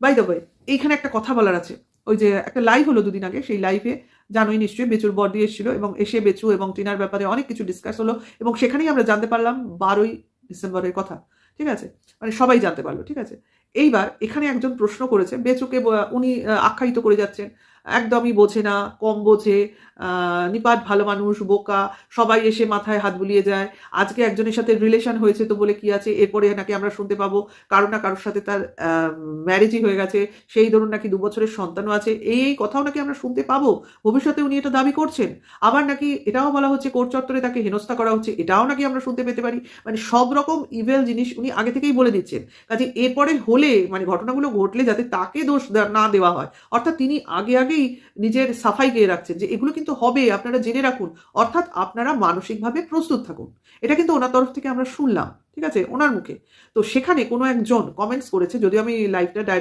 By the way, এইখানে একটা কথা বলার আছে। ওই যে একটা লাইভ হলো দুদিন আগে, সেই লাইভে জানোই নিশ্চয়ই বেচুর বর দিয়ে এসেছিল, এবং এসে বেচু এবং টিনার ব্যাপারে অনেক কিছু ডিসকাস হলো, এবং সেখানেই আমরা জানতে পারলাম 12ই ডিসেম্বরের কথা। ঠিক আছে, মানে সবাই জানতে পারলো। ঠিক আছে, এইবার এখানে একজন প্রশ্ন করেছে বেচুকে, উনি আখ্যায়িত করে যাচ্ছেন একদমই বোঝে না, কম বোঝে, নিপাট ভালো মানুষ, বোকা, সবাই এসে মাথায় হাত বুলিয়ে যায়, আজকে একজনের সাথে রিলেশন হয়েছে তো বলে কি আছে, এরপরে নাকি আমরা শুনতে পাবো কারো না কারোর সাথে তার ম্যারেজই হয়ে গেছে, সেই ধরুন নাকি 2 বছরের সন্তানও আছে, এই কথাও নাকি আমরা শুনতে পাবো, ভবিষ্যতে উনি এটা দাবি করছেন। আবার নাকি এটাও বলা হচ্ছে কোর্ট চত্বরে তাকে হেনস্থা করা হচ্ছে, এটাও নাকি আমরা শুনতে পেতে পারি। মানে সব রকম ইভেল জিনিস উনি আগে থেকেই বলে দিচ্ছেন। কাজে এরপরে হলে, মানে ঘটনাগুলো ঘটলে যাতে তাকে দোষ না দেওয়া হয়, অর্থাৎ তিনি আগেই নিজের সাফাই গেয়ে রাখছেন যে এগুলো কিন্তু হবে, আপনারা জেনে রাখুন, অর্থাৎ আপনারা মানসিকভাবে প্রস্তুত থাকুন। এটা কিন্তু ওনার তরফ থেকে আমরা শুনলাম, ঠিক আছে, ওনার মুখে। তো সেখানে কোনো একজন কমেন্টস করেছে, যদিও আমি লাইভটা